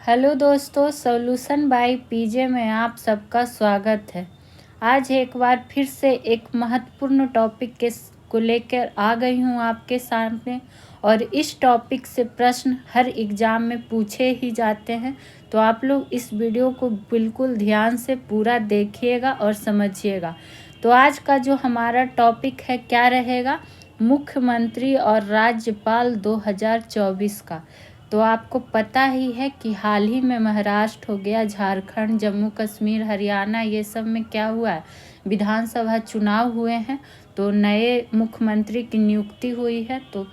Hello दोस्तों, solution by PJ में आप सबका स्वागत है। आज एक बार फिर से एक महत्वपूर्ण टॉपिक को लेकर आ गई हूँ आपके सामने। और इस टॉपिक से प्रश्न हर एग्ज़ाम में पूछे ही जाते हैं, तो आप लोग इस वीडियो को बिल्कुल ध्यान से पूरा देखिएगा और समझिएगा। तो आज का जो हमारा टॉपिक है क्या रहेगा, मुख्यमंत्री और राज्यपाल 2024 का। तो आपको पता ही है कि हाल ही में महाराष्ट्र हो गया, झारखंड, जम्मू कश्मीर, हरियाणा, ये सब में क्या हुआ है, विधानसभा चुनाव हुए हैं। तो नए मुख्यमंत्री की नियुक्ति हुई है। तो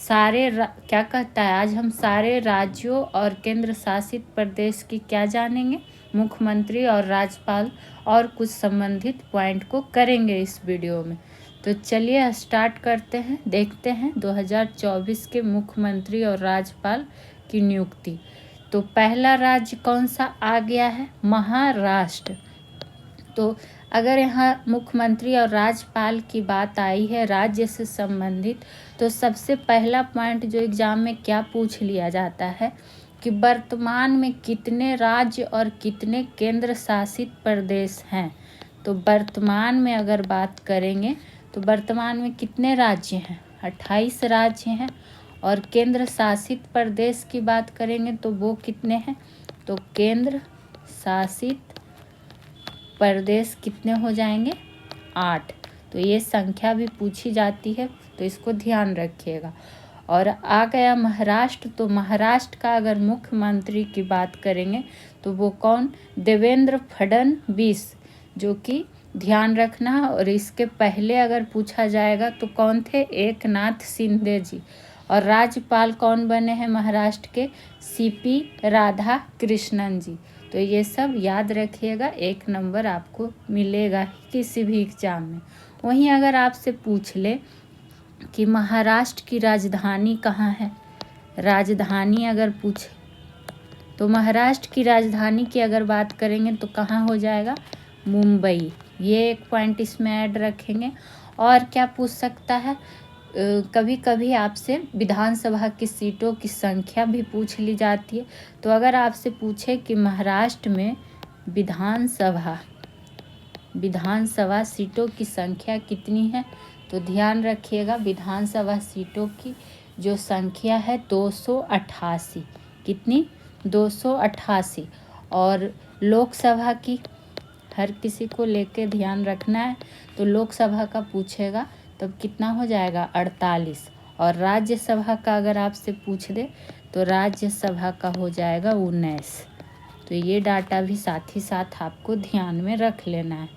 क्या कहता है, आज हम सारे राज्यों और केंद्र शासित प्रदेश की क्या जानेंगे, मुख्यमंत्री और राज्यपाल और कुछ संबंधित पॉइंट को करेंगे इस वीडियो में। तो चलिए स्टार्ट करते हैं, देखते हैं 2024 के मुख्यमंत्री और राज्यपाल की नियुक्ति। तो पहला राज्य कौन सा आ गया है, महाराष्ट्र। तो अगर यहाँ मुख्यमंत्री और राज्यपाल की बात आई है राज्य से संबंधित, तो सबसे पहला पॉइंट जो एग्जाम में क्या पूछ लिया जाता है कि वर्तमान में कितने राज्य और कितने केंद्र शासित प्रदेश हैं। तो वर्तमान में अगर बात करेंगे तो वर्तमान में कितने राज्य हैं, 28 राज्य हैं। और केंद्र शासित प्रदेश की बात करेंगे तो वो कितने हैं, तो केंद्र शासित प्रदेश कितने हो जाएंगे, 8। तो ये संख्या भी पूछी जाती है, तो इसको ध्यान रखिएगा। और आ गया महाराष्ट्र। तो महाराष्ट्र का अगर मुख्यमंत्री की बात करेंगे तो वो कौन, देवेंद्र फडणवीस, जो कि ध्यान रखना। और इसके पहले अगर पूछा जाएगा तो कौन थे, एकनाथ शिंदे जी। और राज्यपाल कौन बने हैं महाराष्ट्र के, सीपी राधाकृष्णन जी। तो ये सब याद रखिएगा, 1 नंबर आपको मिलेगा किसी भी एग्जाम में। वहीं अगर आपसे पूछ ले कि महाराष्ट्र की राजधानी कहाँ है, राजधानी अगर पूछे तो महाराष्ट्र की राजधानी की अगर बात करेंगे तो कहाँ हो जाएगा, मुंबई। ये एक पॉइंट इसमें ऐड रखेंगे। और क्या पूछ सकता है, कभी कभी आपसे विधानसभा की सीटों की संख्या भी पूछ ली जाती है। तो अगर आपसे पूछे कि महाराष्ट्र में विधानसभा सीटों की संख्या कितनी है, तो ध्यान रखिएगा विधानसभा सीटों की जो संख्या है 288। कितनी, 288। और लोकसभा की हर किसी को लेके ध्यान रखना है। तो लोकसभा का पूछेगा तब कितना हो जाएगा, 48। और राज्यसभा का अगर आपसे पूछ दे तो राज्यसभा का हो जाएगा 19। तो ये डाटा भी साथ ही साथ आपको ध्यान में रख लेना है।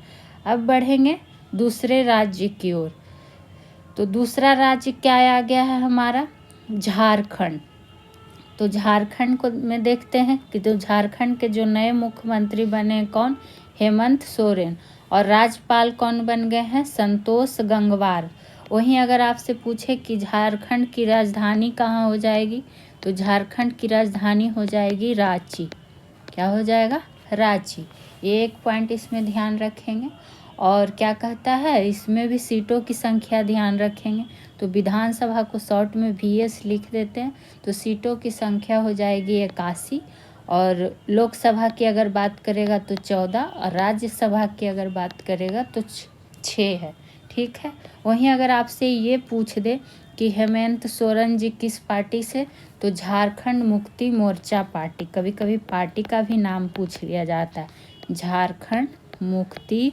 अब बढ़ेंगे दूसरे राज्य की ओर। तो दूसरा राज्य क्या आ गया है हमारा, झारखंड। तो झारखंड को में देखते हैं कि तो झारखंड के जो नए मुख्यमंत्री बने कौन, हेमंत सोरेन। और राज्यपाल कौन बन गए हैं, संतोष गंगवार। वहीं अगर आपसे पूछे कि झारखंड की राजधानी कहाँ हो जाएगी, तो झारखंड की राजधानी हो जाएगी रांची। क्या हो जाएगा, रांची। ये एक पॉइंट इसमें ध्यान रखेंगे। और क्या कहता है, इसमें भी सीटों की संख्या ध्यान रखेंगे। तो विधानसभा को शॉर्ट में VS लिख देते हैं। तो सीटों की संख्या हो जाएगी 81। और लोकसभा की अगर बात करेगा तो 14। और राज्यसभा की अगर बात करेगा तो 6 है। ठीक है। वहीं अगर आपसे ये पूछ दे कि हेमंत सोरेन जी किस पार्टी से, तो झारखंड मुक्ति मोर्चा पार्टी। कभी कभी पार्टी का भी नाम पूछ लिया जाता है, झारखंड मुक्ति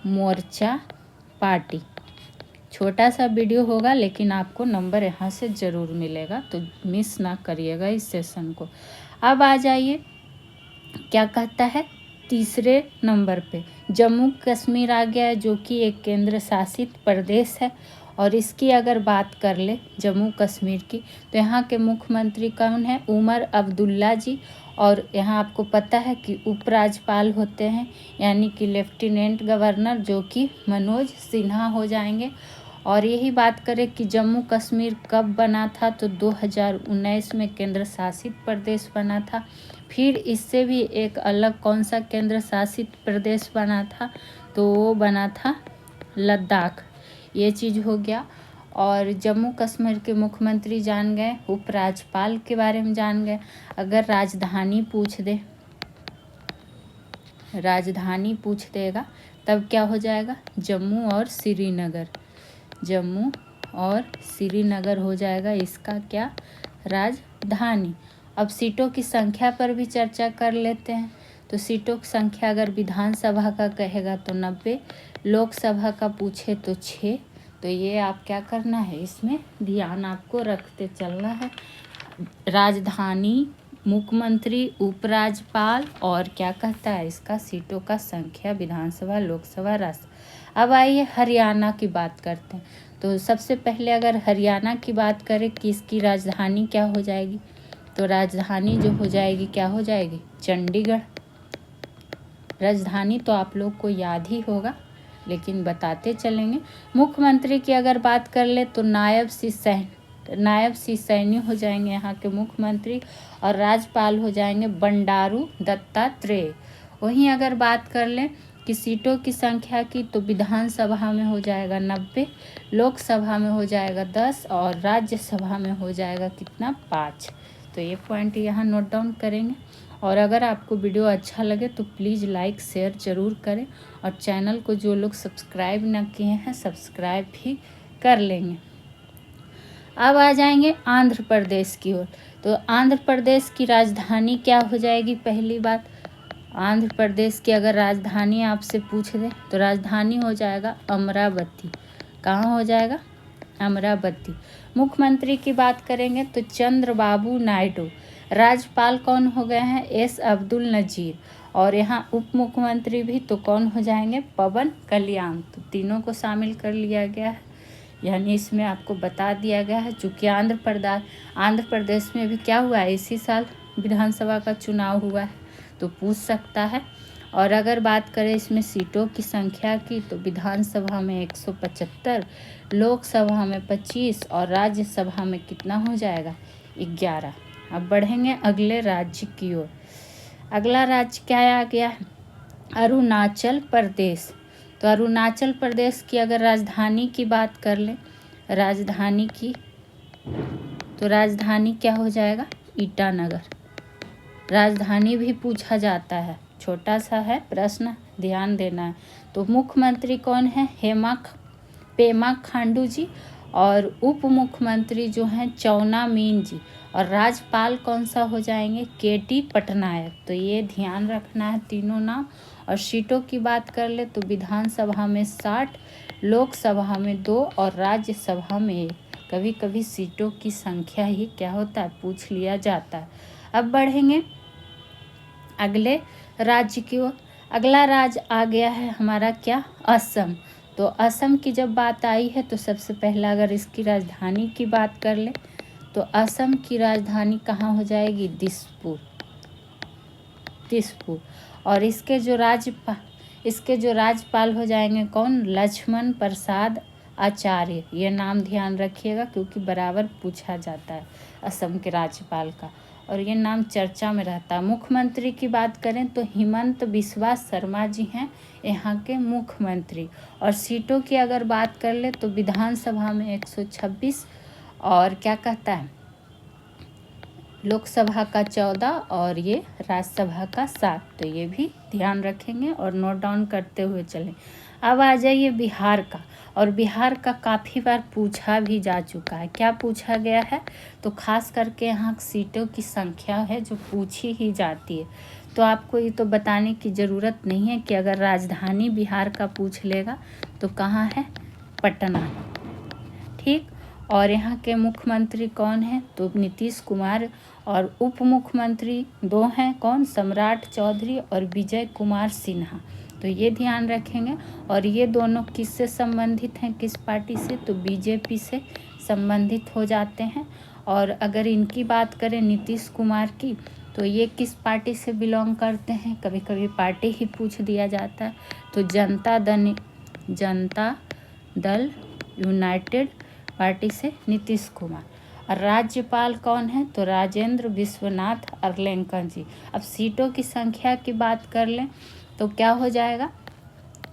मोर्चा पार्टी। छोटा सा वीडियो होगा लेकिन आपको नंबर यहाँ से ज़रूर मिलेगा, तो मिस ना करिएगा इस सेशन को। अब आ जाइए, क्या कहता है, तीसरे नंबर पे जम्मू कश्मीर आ गया है, जो कि एक केंद्र शासित प्रदेश है। और इसकी अगर बात कर ले जम्मू कश्मीर की, तो यहाँ के मुख्यमंत्री कौन है, उमर अब्दुल्ला जी। और यहाँ आपको पता है कि उपराज्यपाल होते हैं, यानी कि लेफ्टिनेंट गवर्नर, जो कि मनोज सिन्हा हो जाएंगे। और यही बात करें कि जम्मू कश्मीर कब बना था, तो 2019 में केंद्र शासित प्रदेश बना था। फिर इससे भी एक अलग कौन सा केंद्र शासित प्रदेश बना था, तो वो बना था लद्दाख। ये चीज़ हो गया। और जम्मू कश्मीर के मुख्यमंत्री जान गए, उपराज्यपाल के बारे में जान गए। अगर राजधानी पूछ दे, राजधानी पूछ देगा तब क्या हो जाएगा, जम्मू और श्रीनगर, जम्मू और श्रीनगर हो जाएगा इसका क्या, राजधानी। अब सीटों की संख्या पर भी चर्चा कर लेते हैं। तो सीटों की संख्या अगर विधानसभा का कहेगा तो 90, लोकसभा का पूछे तो 6। तो ये आप क्या करना है, इसमें ध्यान आपको रखते चलना है। राजधानी, मुख्यमंत्री, उपराज्यपाल और क्या कहता है इसका सीटों का संख्या, विधानसभा, लोकसभा, राज्यसभा। अब आइए हरियाणा की बात करते हैं। तो सबसे पहले अगर हरियाणा की बात करें कि इसकी राजधानी क्या हो जाएगी, तो राजधानी जो हो जाएगी क्या हो जाएगी, चंडीगढ़। राजधानी तो आप लोग को याद ही होगा, लेकिन बताते चलेंगे। मुख्यमंत्री की अगर बात कर ले तो नायब सी सैनी हो जाएंगे यहाँ के मुख्यमंत्री, और राज्यपाल हो जाएंगे बंडारू दत्तात्रेय। वहीं अगर बात कर लें कि सीटों की संख्या की, तो विधानसभा में हो जाएगा 90, लोकसभा में हो जाएगा 10 और राज्यसभा में हो जाएगा कितना, 5। तो ये पॉइंट यहाँ नोट डाउन करेंगे। और अगर आपको वीडियो अच्छा लगे तो प्लीज़ लाइक शेयर ज़रूर करें, और चैनल को जो लोग सब्सक्राइब न किए हैं सब्सक्राइब भी कर लेंगे। अब आ जाएंगे आंध्र प्रदेश की ओर। तो आंध्र प्रदेश की राजधानी क्या हो जाएगी, पहली बात, आंध्र प्रदेश की अगर राजधानी आपसे पूछ दे तो राजधानी हो जाएगा अमरावती। कहाँ हो जाएगा, अमरावती। मुख्यमंत्री की बात करेंगे तो चंद्रबाबू नायडू। राज्यपाल कौन हो गए हैं, एस अब्दुल नजीर। और यहाँ उप मुख्यमंत्री भी तो कौन हो जाएंगे, पवन कल्याण। तो तीनों को शामिल कर लिया गया है, यानी इसमें आपको बता दिया गया है। चूँकि आंध्र प्रदेश में भी क्या हुआ है, इसी साल विधानसभा का चुनाव हुआ है, तो पूछ सकता है। और अगर बात करें इसमें सीटों की संख्या की, तो विधानसभा में 175, लोकसभा में 25 और राज्यसभा में कितना हो जाएगा, 11। अब बढ़ेंगे अगले राज्य की ओर। अगला राज्य क्या आ गया है, अरुणाचल प्रदेश। तो अरुणाचल प्रदेश की अगर राजधानी की बात कर लें, राजधानी की, तो राजधानी क्या हो जाएगा, ईटानगर। राजधानी भी पूछा जाता है, छोटा सा है प्रश्न, ध्यान देना है। तो मुख्यमंत्री कौन है, पेमा खांडू जी, और उप मुख्यमंत्री जो हैं चौना मीन जी, और राज्यपाल कौन सा हो जाएंगे, केटी पटनायक। तो ये ध्यान रखना है तीनों नाम। और सीटों की बात कर ले तो विधानसभा में 60, लोकसभा में 2 और राज्यसभा में 1। कभी कभी सीटों की संख्या ही क्या होता है, पूछ लिया जाता है। अब बढ़ेंगे अगले राज्य की ओर। अगला राज्य आ गया है हमारा क्या, असम। तो असम की जब बात आई है तो सबसे पहला अगर इसकी राजधानी की बात कर ले तो असम की राजधानी कहाँ हो जाएगी, दिसपुर। और इसके जो राज्यपाल हो जाएंगे कौन, लक्ष्मण प्रसाद आचार्य। ये नाम ध्यान रखिएगा क्योंकि बराबर पूछा जाता है असम के राज्यपाल का, और ये नाम चर्चा में रहता है। मुख्यमंत्री की बात करें तो हिमंत बिस्वा शर्मा जी हैं यहाँ के मुख्यमंत्री। और सीटों की अगर बात कर ले तो विधानसभा में 126 और क्या कहता है, लोकसभा का 14 और ये राज्यसभा का 7। तो ये भी ध्यान रखेंगे और नोट डाउन करते हुए चलें। अब आ जाइए बिहार का, और बिहार का काफ़ी बार पूछा भी जा चुका है। क्या पूछा गया है, तो खास करके यहाँ सीटों की संख्या है जो पूछी ही जाती है। तो आपको ये तो बताने की ज़रूरत नहीं है कि अगर राजधानी बिहार का पूछ लेगा तो कहाँ है, पटना, ठीक। और यहाँ के मुख्यमंत्री कौन है, तो नीतीश कुमार, और उप मुख्यमंत्री 2 हैं, कौन, सम्राट चौधरी और विजय कुमार सिन्हा। तो ये ध्यान रखेंगे। और ये दोनों किससे संबंधित हैं, किस पार्टी से, तो बीजेपी से संबंधित हो जाते हैं। और अगर इनकी बात करें नीतीश कुमार की, तो ये किस पार्टी से बिलोंग करते हैं, कभी कभी पार्टी ही पूछ दिया जाता है। तो जनता दल यूनाइटेड पार्टी से नीतीश कुमार। और राज्यपाल कौन है, तो राजेंद्र विश्वनाथ अरलेंकर जी। अब सीटों की संख्या की बात कर लें तो क्या हो जाएगा,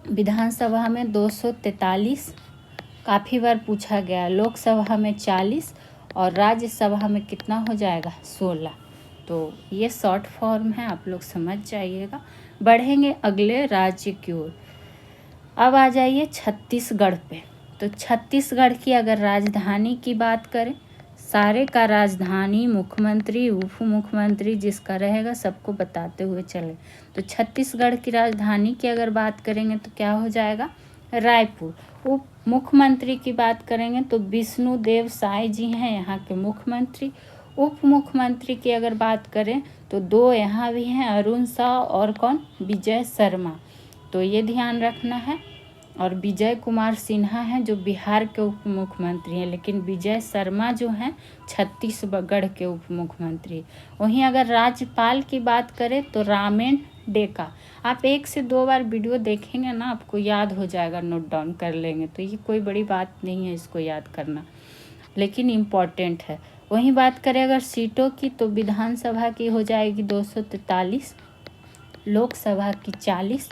विधानसभा में 243, काफ़ी बार पूछा गया। लोकसभा में 40 और राज्यसभा में कितना हो जाएगा 16। तो ये शॉर्ट फॉर्म है, आप लोग समझ जाइएगा। बढ़ेंगे अगले राज्य की ओर। अब आ जाइए छत्तीसगढ़ पे। तो छत्तीसगढ़ की अगर राजधानी की बात करें, सारे का राजधानी, मुख्यमंत्री, उप मुख्यमंत्री जिसका रहेगा सबको बताते हुए चले। तो छत्तीसगढ़ की राजधानी की अगर बात करेंगे तो क्या हो जाएगा रायपुर। उप मुख्यमंत्री की बात करेंगे तो विष्णुदेव साय जी हैं यहाँ के मुख्यमंत्री। उप मुख्यमंत्री की अगर बात करें तो 2 यहाँ भी हैं, अरुण शाह और कौन, विजय शर्मा। तो ये ध्यान रखना है। और विजय कुमार सिन्हा हैं जो बिहार के उप मुख्यमंत्री हैं, लेकिन विजय शर्मा जो हैं छत्तीसगढ़ के उप मुख्यमंत्री। वहीं अगर राज्यपाल की बात करें तो रामेन डेका। आप 1 से 2 बार वीडियो देखेंगे ना, आपको याद हो जाएगा, नोट डाउन कर लेंगे। तो ये कोई बड़ी बात नहीं है इसको याद करना, लेकिन इम्पॉर्टेंट है। वहीं बात करें अगर सीटों की तो विधानसभा की हो जाएगी 243, लोकसभा की 40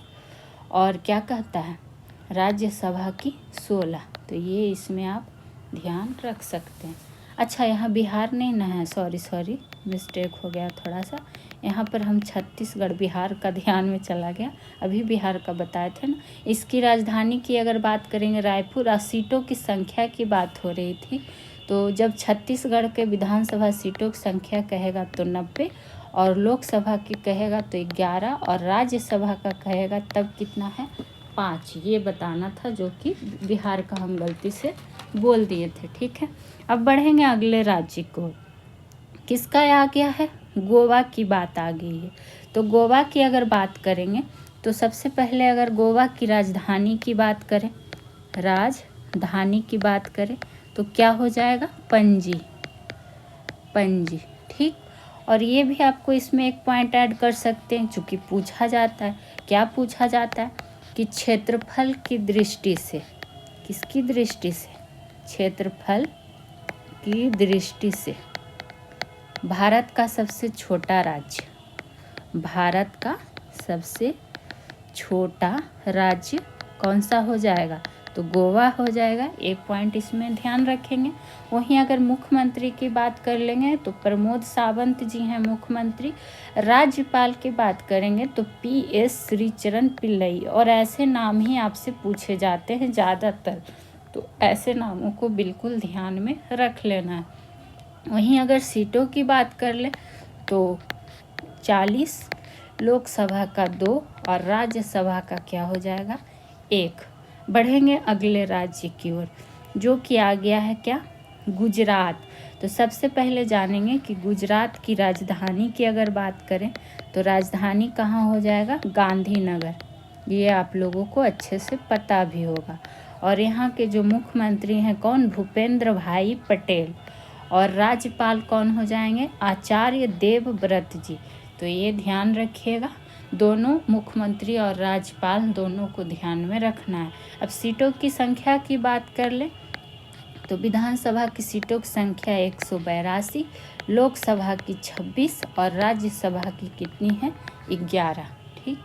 और क्या कहता है राज्यसभा की 16। तो ये इसमें आप ध्यान रख सकते हैं। अच्छा, यहाँ बिहार नहीं ना है, सॉरी मिस्टेक हो गया थोड़ा सा। यहाँ पर हम छत्तीसगढ़, बिहार का ध्यान में चला गया, अभी बिहार का बताए थे ना। इसकी राजधानी की अगर बात करेंगे रायपुर, और सीटों की संख्या की बात हो रही थी। तो जब छत्तीसगढ़ के विधानसभा सीटों की संख्या कहेगा तो 90, और लोकसभा की कहेगा तो 11, और राज्यसभा का कहेगा तब कितना है 5। ये बताना था, जो कि बिहार का हम गलती से बोल दिए थे। ठीक है, अब बढ़ेंगे अगले राज्य को। किसका आ गया है, गोवा की बात आ गई है। तो गोवा की अगर बात करेंगे तो सबसे पहले अगर गोवा की राजधानी की बात करें, राजधानी की बात करें तो क्या हो जाएगा पणजी। ठीक। और ये भी आपको इसमें एक पॉइंट ऐड कर सकते हैं, चूँकि पूछा जाता है। क्या पूछा जाता है कि क्षेत्रफल की दृष्टि से, किसकी दृष्टि से, क्षेत्रफल की दृष्टि से भारत का सबसे छोटा राज्य, भारत का सबसे छोटा राज्य कौन सा हो जाएगा, तो गोवा हो जाएगा। एक पॉइंट इसमें ध्यान रखेंगे। वहीं अगर मुख्यमंत्री की बात कर लेंगे तो प्रमोद सावंत जी हैं मुख्यमंत्री। राज्यपाल की बात करेंगे तो PS श्रीचरण पिल्लई, और ऐसे नाम ही आपसे पूछे जाते हैं ज़्यादातर, तो ऐसे नामों को बिल्कुल ध्यान में रख लेना है। वहीं अगर सीटों की बात कर ले तो 40, लोकसभा का 2 और राज्यसभा का क्या हो जाएगा 1। बढ़ेंगे अगले राज्य की ओर, जो कि आ गया है क्या, गुजरात। तो सबसे पहले जानेंगे कि गुजरात की राजधानी की अगर बात करें तो राजधानी कहाँ हो जाएगा, गांधीनगर। ये आप लोगों को अच्छे से पता भी होगा। और यहाँ के जो मुख्यमंत्री हैं कौन, भूपेंद्र भाई पटेल। और राज्यपाल कौन हो जाएंगे, आचार्य देवव्रत जी। तो ये ध्यान रखिएगा, दोनों मुख्यमंत्री और राज्यपाल दोनों को ध्यान में रखना है। अब सीटों की संख्या की बात कर लें तो विधानसभा की सीटों की संख्या 182, लोकसभा की 26 और राज्यसभा की कितनी है 11। ठीक,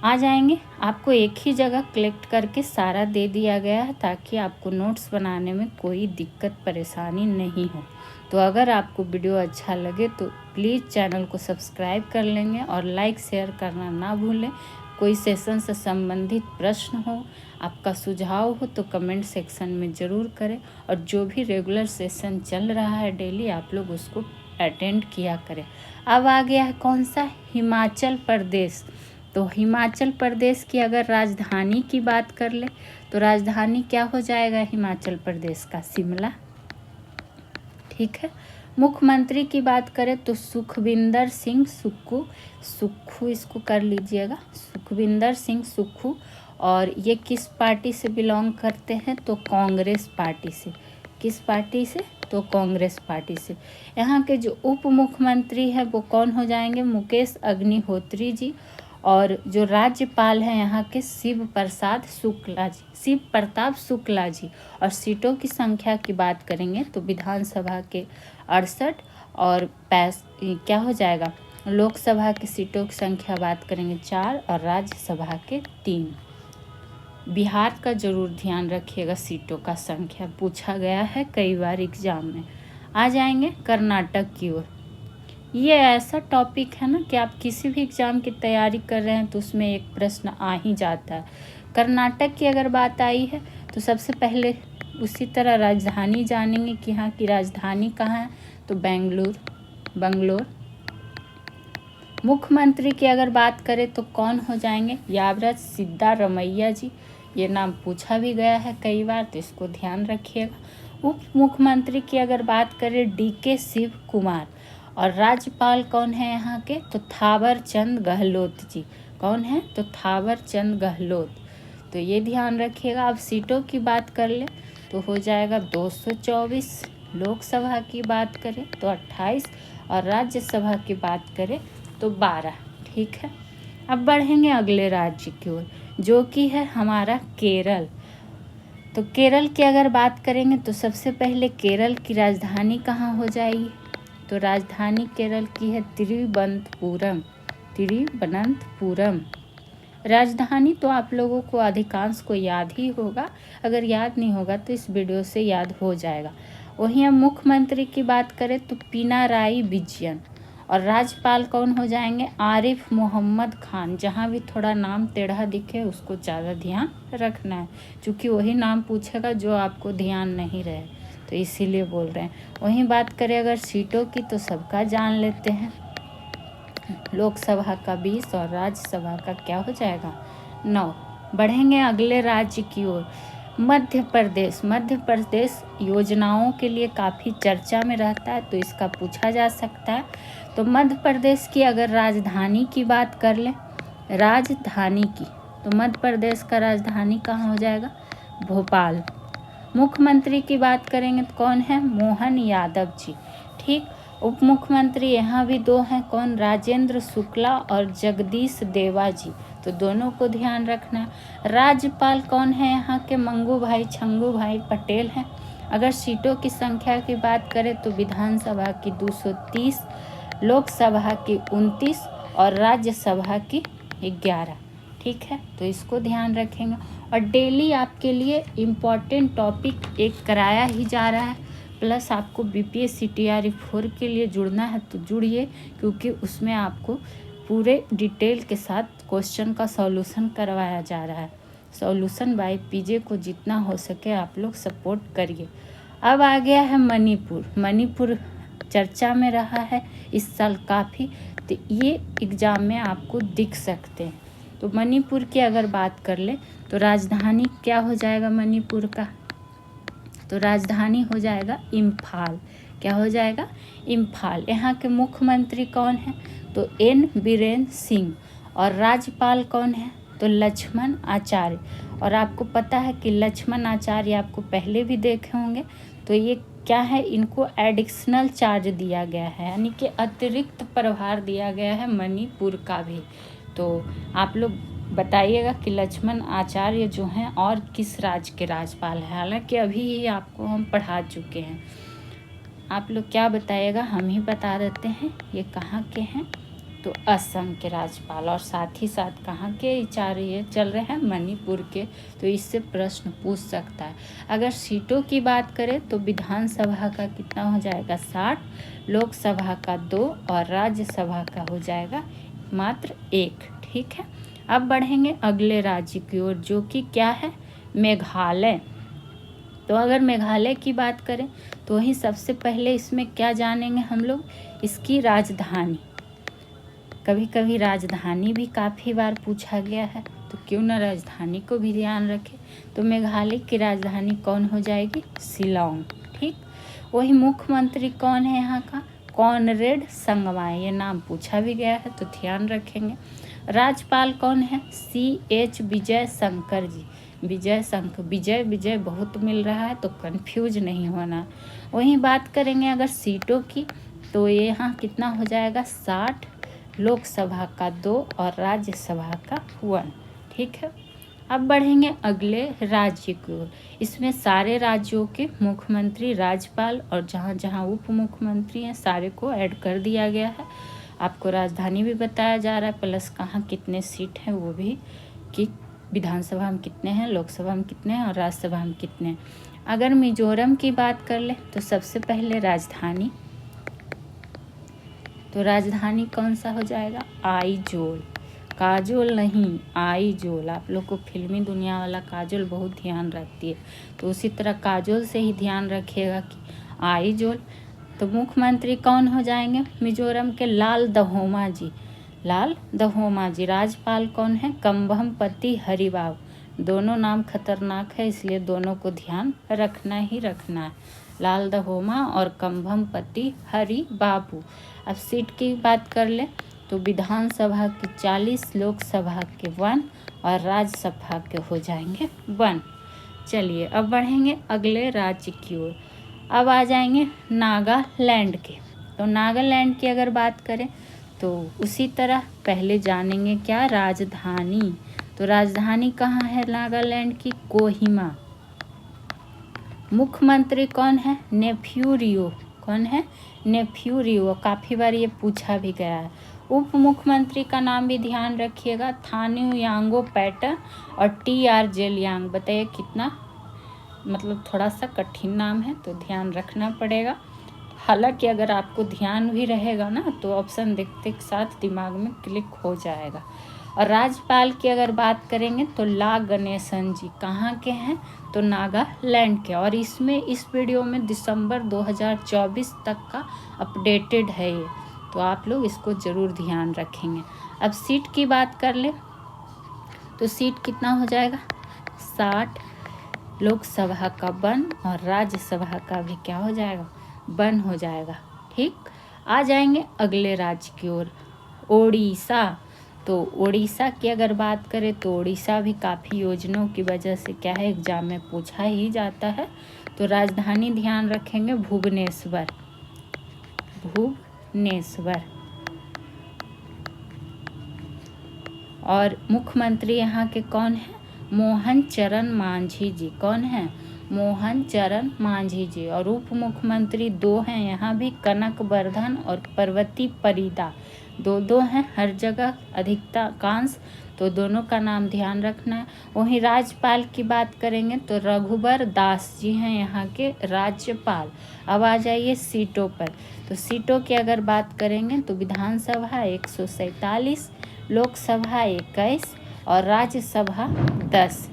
आ जाएंगे। आपको एक ही जगह कलेक्ट करके सारा दे दिया गया है ताकि आपको नोट्स बनाने में कोई दिक्कत परेशानी नहीं हो। तो अगर आपको वीडियो अच्छा लगे तो प्लीज़ चैनल को सब्सक्राइब कर लेंगे और लाइक शेयर करना ना भूलें। कोई सेशन से संबंधित प्रश्न हो, आपका सुझाव हो तो कमेंट सेक्शन में ज़रूर करें। और जो भी रेगुलर सेशन चल रहा है डेली, आप लोग उसको अटेंड किया करें। अब आ गया है कौन सा, हिमाचल प्रदेश। तो हिमाचल प्रदेश की अगर राजधानी की बात कर ले तो राजधानी क्या हो जाएगा हिमाचल प्रदेश का, शिमला। ठीक है। मुख्यमंत्री की बात करें तो सुखविंदर सिंह सुक्खू इसको कर लीजिएगा, सुखविंदर सिंह सुक्खू। और ये किस पार्टी से बिलोंग करते हैं, तो कांग्रेस पार्टी से। किस पार्टी से, तो कांग्रेस पार्टी से। यहाँ के जो उप मुख्यमंत्री हैं वो कौन हो जाएंगे, मुकेश अग्निहोत्री जी। और जो राज्यपाल हैं यहाँ के शिव प्रताप शुक्ला जी। और सीटों की संख्या की बात करेंगे तो विधानसभा के 68 और क्या हो जाएगा, लोकसभा की सीटों की संख्या बात करेंगे 4 और राज्यसभा के 3। बिहार का ज़रूर ध्यान रखिएगा, सीटों का संख्या पूछा गया है कई बार एग्जाम में। आ जाएंगे कर्नाटक की ओर। ये ऐसा टॉपिक है ना कि आप किसी भी एग्ज़ाम की तैयारी कर रहे हैं तो उसमें एक प्रश्न आ ही जाता है। कर्नाटक की अगर बात आई है तो सबसे पहले उसी तरह राजधानी जानेंगे कि यहाँ की राजधानी कहाँ है, तो बंगलोर। मुख्यमंत्री की अगर बात करें तो कौन हो जाएंगे, यावराज सिद्धारमैया जी। ये नाम पूछा भी गया है कई बार, तो इसको ध्यान रखिएगा। उप मुख्यमंत्री की अगर बात करें DK शिव कुमार। और राज्यपाल कौन है यहाँ के, तो थावर चंद गहलोत जी। कौन है, तो थावर चंद गहलोत। तो ये ध्यान रखिएगा। अब सीटों की बात कर ले तो हो जाएगा 224। लोकसभा की बात करें तो 28 और राज्यसभा की बात करें तो 12। ठीक है, अब बढ़ेंगे अगले राज्य की ओर जो कि है हमारा केरल। तो केरल की अगर बात करेंगे तो सबसे पहले केरल की राजधानी कहाँ हो जाएगी, तो राजधानी केरल की है तिरुवनंतपुरम। राजधानी तो आप लोगों को अधिकांश को याद ही होगा, अगर याद नहीं होगा तो इस वीडियो से याद हो जाएगा। वहीं हम मुख्यमंत्री की बात करें तो पिनाराई विजयन। और राज्यपाल कौन हो जाएंगे, आरिफ मोहम्मद खान। जहाँ भी थोड़ा नाम टेढ़ा दिखे उसको ज़्यादा ध्यान रखना है, क्योंकि वही नाम पूछेगा जो आपको ध्यान नहीं रहे, तो इसीलिए बोल रहे हैं। वहीं बात करें अगर सीटों की तो सबका जान लेते हैं। लोकसभा का 20 और राज्यसभा का क्या हो जाएगा, 9। बढ़ेंगे अगले राज्य की ओर, मध्य प्रदेश योजनाओं के लिए काफ़ी चर्चा में रहता है, तो इसका पूछा जा सकता है। तो मध्य प्रदेश की अगर राजधानी की बात कर लें, राजधानी की, तो मध्य प्रदेश का राजधानी कहाँ हो जाएगा, भोपाल। मुख्यमंत्री की बात करेंगे तो कौन है, मोहन यादव जी। ठीक, उप मुख्यमंत्री यहाँ भी 2 हैं, कौन, राजेंद्र शुक्ला और जगदीश देवा जी। तो दोनों को ध्यान रखना है। राज्यपाल कौन है यहाँ के, छंगू भाई पटेल हैं। अगर सीटों की संख्या की बात करें तो विधानसभा की 230, लोकसभा की 29 और राज्यसभा की 11। ठीक है, तो इसको ध्यान रखेंगे। और डेली आपके लिए इम्पॉर्टेंट टॉपिक एक कराया ही जा रहा है, प्लस आपको BPSC TRE 4 के लिए जुड़ना है तो जुड़िए, क्योंकि उसमें आपको पूरे डिटेल के साथ क्वेश्चन का सॉल्यूशन करवाया जा रहा है। सॉल्यूशन बाय PJ को जितना हो सके आप लोग सपोर्ट करिए। अब आ गया है मणिपुर चर्चा में रहा है इस साल काफ़ी, तो ये एग्ज़ाम में आपको दिख सकते हैं। तो मणिपुर की अगर बात कर ले तो राजधानी क्या हो जाएगा मणिपुर का, तो राजधानी हो जाएगा इम्फाल। क्या हो जाएगा, इम्फाल। यहाँ के मुख्यमंत्री कौन है, तो N बीरेन सिंह। और राज्यपाल कौन है, तो लक्ष्मण आचार्य। और आपको पता है कि लक्ष्मण आचार्य आपको पहले भी देखे होंगे, तो ये क्या है, इनको एडिशनल चार्ज दिया गया है, यानी कि अतिरिक्त प्रभार दिया गया है मणिपुर का भी। तो आप लोग बताइएगा कि लक्ष्मण आचार्य जो हैं और किस राज्य के राज्यपाल हैं। हालांकि अभी ही आपको हम पढ़ा चुके हैं, आप लोग क्या बताइएगा, हम ही बता देते हैं ये कहाँ के हैं, तो असम के राज्यपाल। और साथ ही साथ कहाँ के आचार्य चल रहे हैं, मणिपुर के। तो इससे प्रश्न पूछ सकता है। अगर सीटों की बात करें तो विधानसभा का कितना हो जाएगा, 60, लोकसभा का 2 और राज्यसभा का हो जाएगा मात्र 1। ठीक है, अब बढ़ेंगे अगले राज्य की ओर जो कि क्या है, मेघालय। तो अगर मेघालय की बात करें तो वहीं सबसे पहले इसमें क्या जानेंगे हम लोग, इसकी राजधानी। कभी कभी राजधानी भी काफ़ी बार पूछा गया है, तो क्यों ना राजधानी को भी ध्यान रखें। तो मेघालय की राजधानी कौन हो जाएगी, शिलांग। ठीक, वही मुख्यमंत्री कौन है यहाँ का, कॉनरेड संगमा। ये नाम पूछा भी गया है तो ध्यान रखेंगे। राज्यपाल कौन है, CH विजय शंकर जी। विजय बहुत मिल रहा है तो कंफ्यूज नहीं होना। वहीं बात करेंगे अगर सीटों की तो ये यहाँ कितना हो जाएगा, 60, लोकसभा का 2 और राज्यसभा का 1। ठीक है, अब बढ़ेंगे अगले राज्य की ओर। इसमें सारे राज्यों के मुख्यमंत्री, राज्यपाल और जहाँ जहाँ उप मुख्यमंत्री हैं सारे को ऐड कर दिया गया है। आपको राजधानी भी बताया जा रहा है, प्लस कहाँ कितने सीट हैं वो भी कि विधानसभा में कितने हैं, लोकसभा में कितने हैं और राज्यसभा में कितने हैं। अगर मिजोरम की बात कर ले तो सबसे पहले राजधानी, तो राजधानी कौन सा हो जाएगा, आइजोल। काजोल नहीं, आइजोल। आप लोग को फिल्मी दुनिया वाला काजोल बहुत ध्यान रखती है, तो उसी तरह काजोल से ही ध्यान रखिएगा कि आइजोल। तो मुख्यमंत्री कौन हो जाएंगे मिजोरम के, लाल दहोमा जी, लाल दहोमा जी। राज्यपाल कौन है, कंभमपति हरिबाबू। दोनों नाम खतरनाक है, इसलिए दोनों को ध्यान रखना ही रखना है, लाल दहोमा और कंभमपति हरिबाबू। अब सीट की बात कर ले तो विधानसभा की 40, लोकसभा के 1 और राज्यसभा के हो जाएंगे 1। चलिए अब बढ़ेंगे अगले राज्य की ओर। अब आ जाएंगे नागालैंड के। तो नागालैंड की अगर बात करें तो उसी तरह पहले जानेंगे क्या, राजधानी। तो राजधानी कहाँ है नागालैंड की, कोहिमा। मुख्यमंत्री कौन है, नेफ्यू, कौन है, नेफ्यू। काफ़ी बार ये पूछा भी गया है। उप मुख्यमंत्री का नाम भी ध्यान रखिएगा, थान्यू यांगो पैटर्न और TR जेलियांग। बताइए कितना, मतलब थोड़ा सा कठिन नाम है तो ध्यान रखना पड़ेगा। हालांकि अगर आपको ध्यान भी रहेगा ना तो ऑप्शन देखते के साथ दिमाग में क्लिक हो जाएगा। और राज्यपाल की अगर बात करेंगे तो ला गणेशन जी। कहाँ के हैं, तो नागालैंड के। और इसमें इस वीडियो में दिसंबर 2024 तक का अपडेटेड है ये, तो आप लोग इसको ज़रूर ध्यान रखेंगे। अब सीट की बात कर ले तो सीट कितना हो जाएगा, 60। लोकसभा का 1 और राज्यसभा का भी क्या हो जाएगा, 1 हो जाएगा। ठीक, आ जाएंगे अगले राज्य की ओर, ओडिशा। तो उड़ीसा की अगर बात करें तो उड़ीसा भी काफ़ी योजनाओं की वजह से क्या है, एग्जाम में पूछा ही जाता है। तो राजधानी ध्यान रखेंगे भुवनेश्वर, भुवनेश्वर। और मुख्यमंत्री यहाँ के कौन है, मोहन चरण मांझी जी। कौन है, मोहन चरण मांझी जी। और उप मुख्यमंत्री 2 हैं यहाँ भी, कनक वर्धन और पार्वती परिदा। 2 हैं हर जगह अधिकांश, तो दोनों का नाम ध्यान रखना है। वहीं राज्यपाल की बात करेंगे तो रघुबर दास जी हैं यहाँ के राज्यपाल। अब आ जाइए सीटों पर। तो सीटों की अगर बात करेंगे तो विधानसभा 147, लोकसभा 21 और राज्यसभा 10।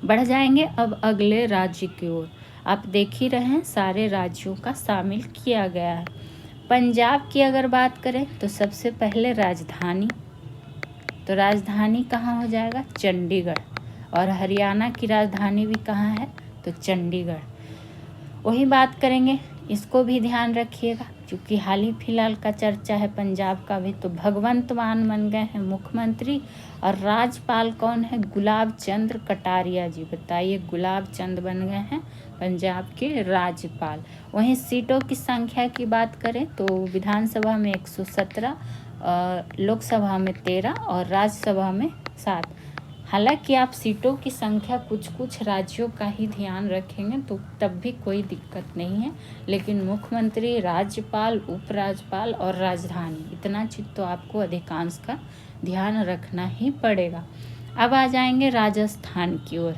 बढ़ जाएंगे अब अगले राज्य की ओर। आप देख ही रहे हैं सारे राज्यों का शामिल किया गया है। पंजाब की अगर बात करें तो सबसे पहले राजधानी, तो राजधानी कहाँ हो जाएगा, चंडीगढ़। और हरियाणा की राजधानी भी कहाँ है, तो चंडीगढ़। वही बात करेंगे, इसको भी ध्यान रखिएगा क्योंकि हाल ही फिलहाल का चर्चा है पंजाब का भी। तो भगवंत मान बन गए हैं मुख्यमंत्री और राज्यपाल कौन है, गुलाब चंद कटारिया जी। बताइए, गुलाब चंद बन गए हैं पंजाब के राज्यपाल। वहीं सीटों की संख्या की बात करें तो विधानसभा में 117, लोकसभा में 13 और राज्यसभा में 7। हालांकि आप सीटों की संख्या कुछ कुछ राज्यों का ही ध्यान रखेंगे तो तब भी कोई दिक्कत नहीं है, लेकिन मुख्यमंत्री, राज्यपाल, उपराज्यपाल और राजधानी, इतना चीज़ तो आपको अधिकांश का ध्यान रखना ही पड़ेगा। अब आ जाएंगे राजस्थान की ओर।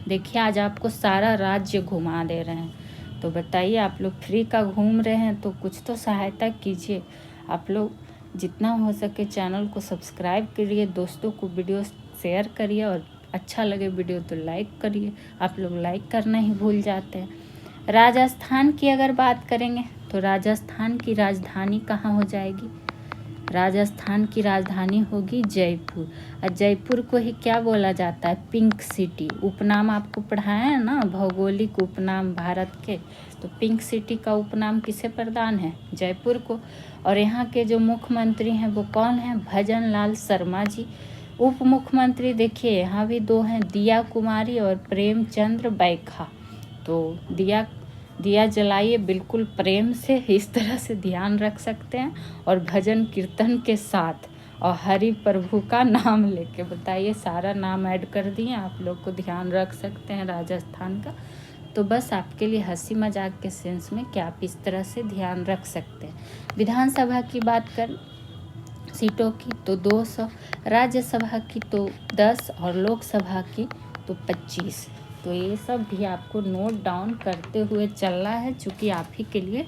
देखिए आज आपको सारा राज्य घुमा दे रहे हैं, तो बताइए आप लोग फ्री का घूम रहे हैं तो कुछ तो सहायता कीजिए। आप लोग जितना हो सके चैनल को सब्सक्राइब करिए, दोस्तों को वीडियो शेयर करिए और अच्छा लगे वीडियो तो लाइक करिए। आप लोग लाइक करना ही भूल जाते हैं। राजस्थान की अगर बात करेंगे तो राजस्थान की राजधानी कहाँ हो जाएगी, राजस्थान की राजधानी होगी जयपुर। और जयपुर को ही क्या बोला जाता है, पिंक सिटी। उपनाम आपको पढ़ाया है ना, भौगोलिक उपनाम भारत के, तो पिंक सिटी का उपनाम किसे प्रदान है, जयपुर को। और यहाँ के जो मुख्यमंत्री हैं वो कौन है, भजन लाल शर्मा जी। उप मुख्यमंत्री देखिए यहाँ भी 2 हैं, दिया कुमारी और प्रेमचंद्र बैखा। तो दिया जलाइए बिल्कुल प्रेम से, इस तरह से ध्यान रख सकते हैं, और भजन कीर्तन के साथ और हरि प्रभु का नाम लेके। बताइए सारा नाम ऐड कर दिए, आप लोग को ध्यान रख सकते हैं राजस्थान का। तो बस आपके लिए हंसी मजाक के सेंस में कि आप इस तरह से ध्यान रख सकते हैं। विधानसभा की बात कर सीटों की तो 200, राज्यसभा की तो 10 और लोकसभा की तो 25। तो ये सब भी आपको नोट डाउन करते हुए चलना है, चूँकि आप ही के लिए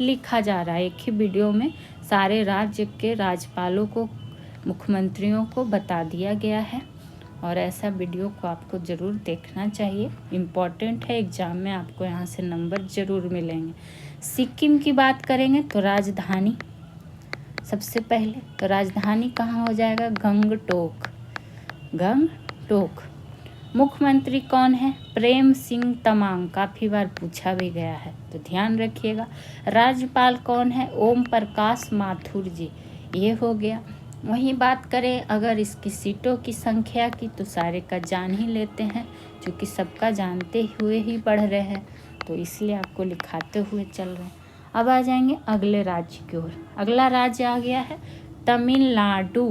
लिखा जा रहा है। एक ही वीडियो में सारे राज्य के राज्यपालों को, मुख्यमंत्रियों को बता दिया गया है, और ऐसा वीडियो को आपको ज़रूर देखना चाहिए। इम्पॉर्टेंट है, एग्ज़ाम में आपको यहाँ से नंबर ज़रूर मिलेंगे। सिक्किम की बात करेंगे तो राजधानी सबसे पहले, तो राजधानी कहाँ हो जाएगा? गंगटोक। गंगटोक। मुख्यमंत्री कौन है? प्रेम सिंह तमांग, काफ़ी बार पूछा भी गया है तो ध्यान रखिएगा। राज्यपाल कौन है? ओम प्रकाश माथुर जी, ये हो गया। वहीं बात करें अगर इसकी सीटों की संख्या की तो सारे का जान ही लेते हैं, क्योंकि सबका जानते हुए ही पढ़ रहे हैं, तो इसलिए आपको लिखाते हुए चल रहे हैं। अब आ जाएंगे अगले राज्य की ओर। अगला राज्य आ गया है तमिलनाडु।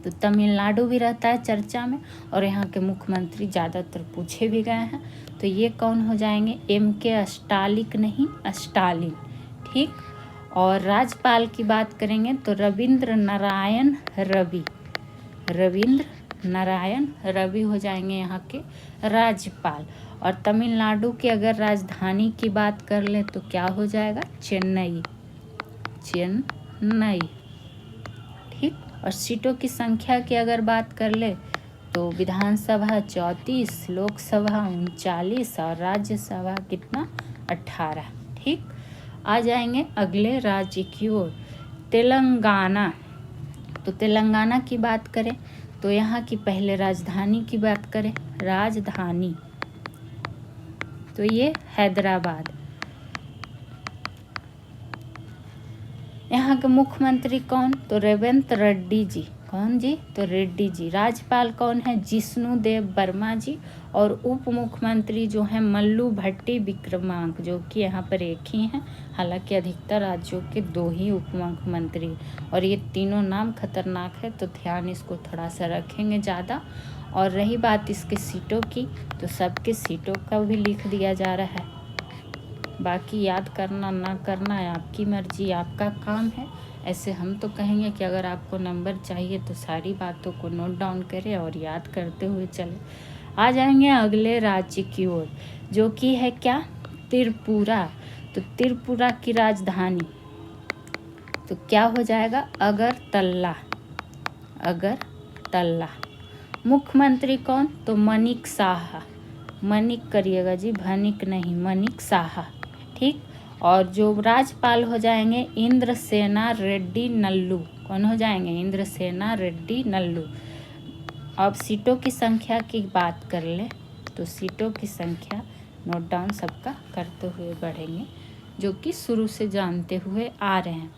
तो तमिलनाडु भी रहता है चर्चा में, और यहाँ के मुख्यमंत्री ज़्यादातर पूछे भी गए हैं। तो ये कौन हो जाएंगे? MK स्टालिन, नहीं स्टालिन, ठीक। और राज्यपाल की बात करेंगे तो रविंद्र नारायण रवि। रविंद्र नारायण रवि हो जाएंगे यहाँ के राज्यपाल। और तमिलनाडु की अगर राजधानी की बात कर लें तो क्या हो जाएगा? चेन्नई। चेन्नई, ठीक। और सीटों की संख्या की अगर बात कर ले तो विधानसभा 34, लोकसभा 39 और राज्यसभा कितना? 18, ठीक। आ जाएंगे अगले राज्य की ओर, तेलंगाना। तो तेलंगाना की बात करें तो यहाँ की पहले राजधानी की बात करें, राजधानी तो ये हैदराबाद। यहाँ के मुख्यमंत्री कौन? तो रेवंत रेड्डी जी। कौन जी? तो रेड्डी जी। राज्यपाल कौन है? जिष्णु देव वर्मा जी। और उप मुख्यमंत्री जो हैं मल्लू भट्टी विक्रमांक, जो कि यहाँ पर एक ही हैं, हालांकि अधिकतर राज्यों के 2 ही उप मुख्यमंत्री, और ये तीनों नाम खतरनाक है, तो ध्यान इसको थोड़ा सा रखेंगे ज़्यादा। और रही बात इसके सीटों की, तो सबके सीटों का भी लिख दिया जा रहा है, बाकी याद करना ना करना है आपकी मर्जी, आपका काम है। ऐसे हम तो कहेंगे कि अगर आपको नंबर चाहिए तो सारी बातों को नोट डाउन करें और याद करते हुए चलें। आ जाएंगे अगले राज्य की ओर, जो कि है क्या? त्रिपुरा। तो त्रिपुरा की राजधानी तो क्या हो जाएगा? अगरतला। अगरतला। मुख्यमंत्री कौन? तो मनिक साहा। मनिक करिएगा जी, भनिक नहीं, मनिक साहा, ठीक। और जो राज्यपाल हो जाएंगे इंद्रसेना रेड्डी नल्लू। कौन हो जाएंगे? इंद्रसेना रेड्डी नल्लू। अब सीटों की संख्या की बात कर ले तो सीटों की संख्या नोट डाउन सबका करते हुए बढ़ेंगे, जो कि शुरू से जानते हुए आ रहे हैं।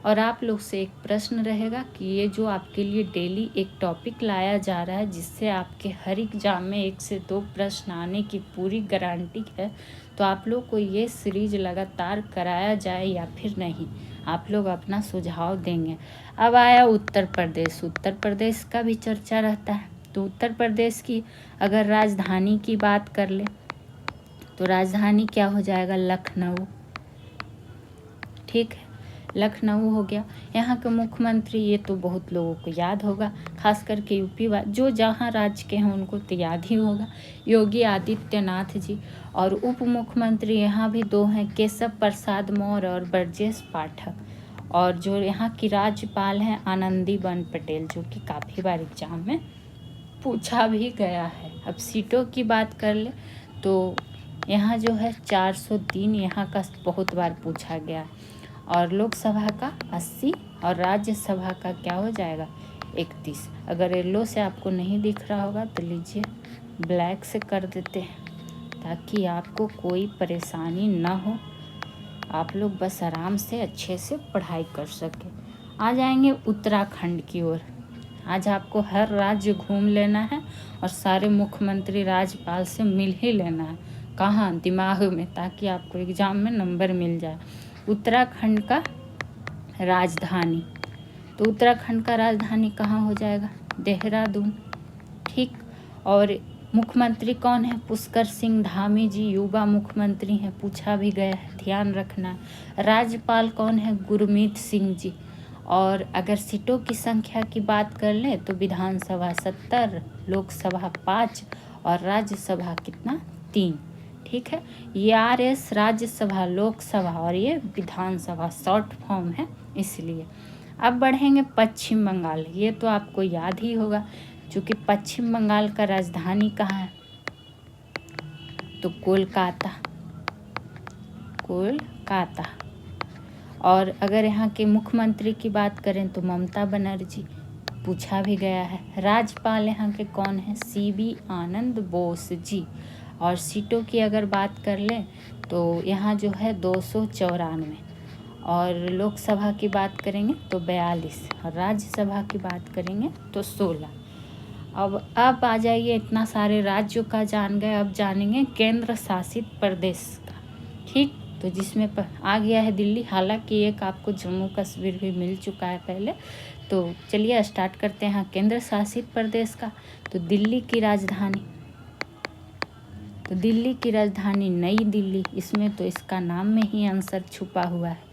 और आप लोग से एक प्रश्न रहेगा कि ये जो आपके लिए डेली एक टॉपिक लाया जा रहा है, जिससे आपके हर एग्जाम में 1 से 2 प्रश्न आने की पूरी गारंटी है, तो आप लोग को ये सीरीज लगातार कराया जाए या फिर नहीं, आप लोग अपना सुझाव देंगे। अब आया उत्तर प्रदेश। उत्तर प्रदेश का भी चर्चा रहता है, तो उत्तर प्रदेश की अगर राजधानी की बात कर ले तो राजधानी क्या हो जाएगा? लखनऊ, ठीक है, लखनऊ हो गया। यहाँ के मुख्यमंत्री, ये तो बहुत लोगों को याद होगा, खास करके यूपी जो जहाँ राज्य के हैं उनको तो याद ही होगा, योगी आदित्यनाथ जी। और उप मुख्यमंत्री यहाँ भी 2 हैं, केशव प्रसाद मौर्य और ब्रजेश पाठक। और जो यहाँ की राज्यपाल हैं आनंदीबेन पटेल, जो कि काफ़ी बार एग्जाम में पूछा भी गया है। अब सीटों की बात कर ले तो यहाँ जो है 403, यहाँ का बहुत बार पूछा गया, और लोकसभा का 80 और राज्यसभा का क्या हो जाएगा? 31। अगर येलो से आपको नहीं दिख रहा होगा तो लीजिए ब्लैक से कर देते हैं, ताकि आपको कोई परेशानी ना हो, आप लोग बस आराम से अच्छे से पढ़ाई कर सकें। आ जाएंगे उत्तराखंड की ओर। आज आपको हर राज्य घूम लेना है और सारे मुख्यमंत्री राज्यपाल से मिल ही लेना है, कहाँ? दिमाग में, ताकि आपको एग्जाम में नंबर मिल जाए। उत्तराखंड का राजधानी, तो उत्तराखंड का राजधानी कहाँ हो जाएगा? देहरादून, ठीक। और मुख्यमंत्री कौन है? पुष्कर सिंह धामी जी युवा मुख्यमंत्री हैं, पूछा भी गया है, ध्यान रखना। राज्यपाल कौन है? गुरमीत सिंह जी। और अगर सीटों की संख्या की बात कर लें तो विधानसभा 70, लोकसभा 5 और राज्यसभा कितना 3। ठीक है, ये RS राज्यसभा, लोकसभा और ये विधानसभा शॉर्ट फॉर्म है इसलिए। अब बढ़ेंगे पश्चिम बंगाल। ये तो आपको याद ही होगा, क्योंकि पश्चिम बंगाल का राजधानी कहाँ है, तो कोलकाता। और अगर यहाँ के मुख्यमंत्री की बात करें तो ममता बनर्जी, पूछा भी गया है। राज्यपाल यहाँ के कौन हैं, CB आनंद बोस जी। और सीटों की अगर बात कर लें तो यहाँ जो है 294, और लोकसभा की बात करेंगे तो 42, और राज्यसभा की बात करेंगे तो 16। अब आ जाइए, इतना सारे राज्यों का जान गए, अब जानेंगे केंद्र शासित प्रदेश का। ठीक, तो जिसमें आ गया है दिल्ली, हालांकि एक आपको जम्मू कश्मीर भी मिल चुका है पहले। तो चलिए स्टार्ट करते हैं केंद्र शासित प्रदेश का। तो दिल्ली की राजधानी नई दिल्ली, इसमें तो इसका नाम में ही आंसर छुपा हुआ है।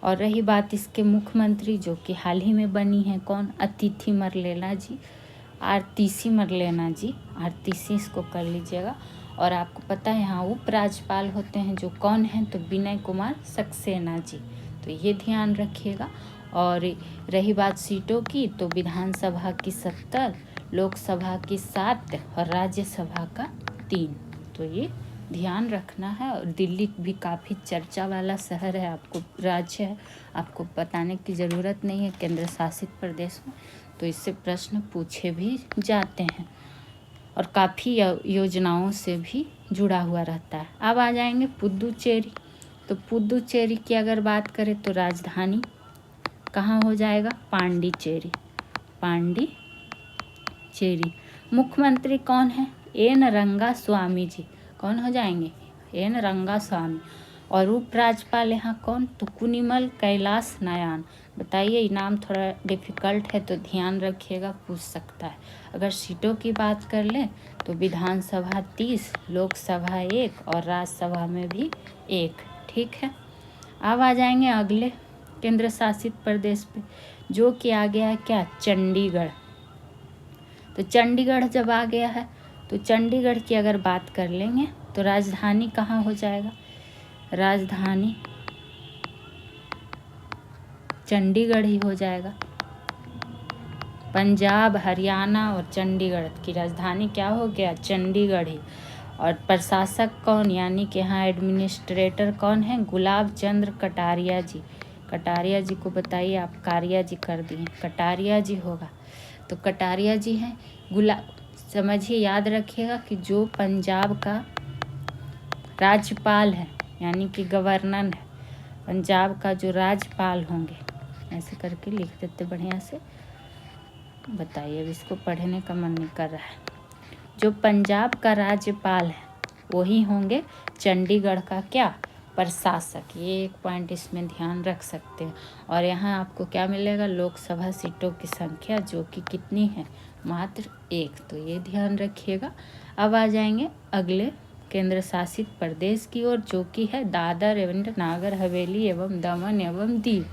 और रही बात इसके मुख्यमंत्री, जो कि हाल ही में बनी है, कौन, अतिथि मरलेना जी, आरतीसी मरलेना जी, आरतीसी इसको कर लीजिएगा। और आपको पता है यहाँ उपराज्यपाल होते हैं जो कौन हैं, तो विनय कुमार सक्सेना जी, तो ये ध्यान रखिएगा। और रही बात सीटों की, तो विधानसभा की 70, लोकसभा की 7 और राज्यसभा का 3, तो ये ध्यान रखना है। और दिल्ली भी काफ़ी चर्चा वाला शहर है, आपको राज्य है, आपको बताने की ज़रूरत नहीं है केंद्र शासित प्रदेश में, तो इससे प्रश्न पूछे भी जाते हैं और काफ़ी योजनाओं से भी जुड़ा हुआ रहता है। अब आ जाएंगे पुदुचेरी। तो पुदुचेरी की अगर बात करें तो राजधानी कहाँ हो जाएगा, पांडिचेरी। मुख्यमंत्री कौन है, एन रंगास्वामी जी, कौन हो जाएंगे, एन रंगास्वामी। और उपराज्यपाल यहाँ कौन, तो कुनिमल कैलास नायान। बताइए, ये नाम थोड़ा डिफ़िकल्ट है तो ध्यान रखिएगा, पूछ सकता है। अगर सीटों की बात कर लें तो विधानसभा 30, लोकसभा 1 और राज्यसभा में भी 1। ठीक है, अब आ जाएंगे अगले केंद्र शासित प्रदेश पे, जो कि आ गया है क्या, चंडीगढ़। तो चंडीगढ़ जब आ गया है तो चंडीगढ़ की अगर बात कर लेंगे तो राजधानी कहाँ हो जाएगा, राजधानी चंडीगढ़ ही हो जाएगा। पंजाब, हरियाणा और चंडीगढ़ की राजधानी क्या हो गया, चंडीगढ़ ही। और प्रशासक कौन, यानी कि यहाँ एडमिनिस्ट्रेटर कौन है, गुलाब चंद्र कटारिया जी। कटारिया जी को बताइए, आप कारिया जी कर दिए, कटारिया जी होगा, तो कटारिया जी हैं। समझिए, याद रखिएगा कि जो पंजाब का राज्यपाल है, यानी कि गवर्नर है, पंजाब का जो राज्यपाल होंगे, ऐसे करके लिख देते बढ़िया से। बताइए, अब इसको पढ़ने का मन नहीं कर रहा है। जो पंजाब का राज्यपाल है वही होंगे चंडीगढ़ का क्या, प्रशासक। ये एक पॉइंट इसमें ध्यान रख सकते हैं। और यहाँ आपको क्या मिलेगा, लोकसभा सीटों की संख्या, जो कि कितनी है, मात्र 1, तो ये ध्यान रखिएगा। अब आ जाएंगे अगले केंद्र शासित प्रदेश की ओर, जो कि है दादर एवं नागर हवेली एवं दमन एवं दीव।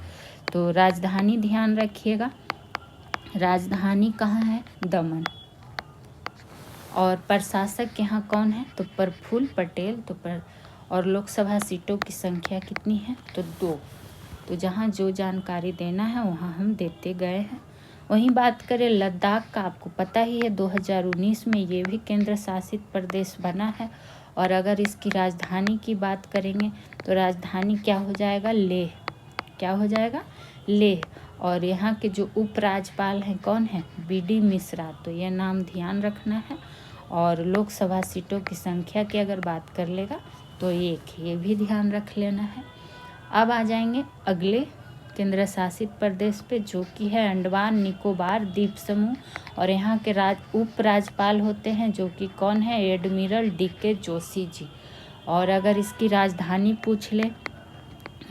तो राजधानी ध्यान रखिएगा, राजधानी कहाँ है, दमन। और प्रशासक यहाँ कौन है, तो प्रफुल्ल पटेल। और लोकसभा सीटों की संख्या कितनी है, तो 2। तो जहाँ जो जानकारी देना है वहाँ हम देते गए हैं। वहीं बात करें लद्दाख का, आपको पता ही है 2019 में ये भी केंद्र शासित प्रदेश बना है। और अगर इसकी राजधानी की बात करेंगे तो राजधानी क्या हो जाएगा, लेह। क्या हो जाएगा, लेह। और यहाँ के जो उपराज्यपाल हैं कौन है, BD मिश्रा, तो ये नाम ध्यान रखना है। और लोकसभा सीटों की संख्या की अगर बात कर लेगा तो 1, ये भी ध्यान रख लेना है। अब आ जाएंगे अगले केंद्र शासित प्रदेश पे, जो कि है अंडमान निकोबार द्वीप समूह। और यहाँ के उपराज्यपाल होते हैं जो कि कौन है, एडमिरल DK जोशी जी। और अगर इसकी राजधानी पूछ ले,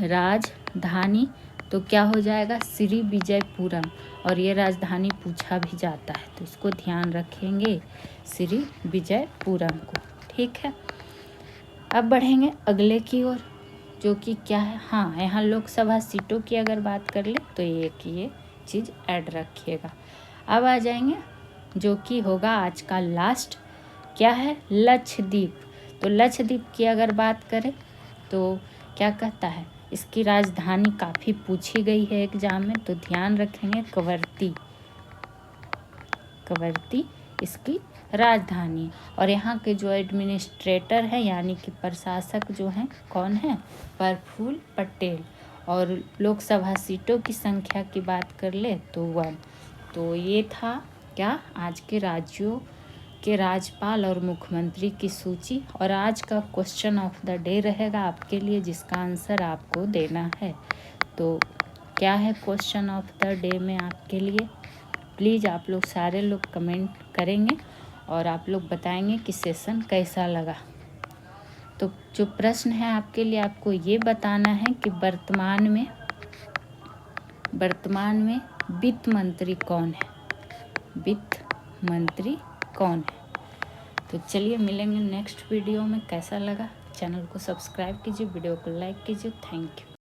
राजधानी, तो क्या हो जाएगा, श्री विजयपुरम। और ये राजधानी पूछा भी जाता है, तो इसको ध्यान रखेंगे, श्री विजयपुरम को। ठीक है, अब बढ़ेंगे अगले की ओर, जो कि क्या है, हाँ यहाँ लोकसभा सीटों की अगर बात कर ले तो ये चीज़ ऐड रखिएगा। अब आ जाएंगे जो कि होगा आज का लास्ट, क्या है, लक्षद्वीप। तो लक्षद्वीप की अगर बात करें तो क्या कहता है, इसकी राजधानी काफ़ी पूछी गई है एग्जाम में, तो ध्यान रखेंगे कवरत्ती इसकी राजधानी। और यहाँ के जो एडमिनिस्ट्रेटर हैं यानी कि प्रशासक जो हैं कौन है, प्रफुल्ल पटेल। और लोकसभा सीटों की संख्या की बात कर ले तो 1। तो ये था क्या, आज के राज्यों के राज्यपाल और मुख्यमंत्री की सूची। और आज का क्वेश्चन ऑफ द डे रहेगा आपके लिए, जिसका आंसर आपको देना है। तो क्या है क्वेश्चन ऑफ द डे में आपके लिए, प्लीज़ आप लोग सारे लोग कमेंट करेंगे और आप लोग बताएंगे कि सेशन कैसा लगा। तो जो प्रश्न है आपके लिए, आपको ये बताना है कि वर्तमान में वित्त मंत्री कौन है, वित्त मंत्री कौन है। तो चलिए मिलेंगे नेक्स्ट वीडियो में। कैसा लगा, चैनल को सब्सक्राइब कीजिए, वीडियो को लाइक कीजिए। Thank you.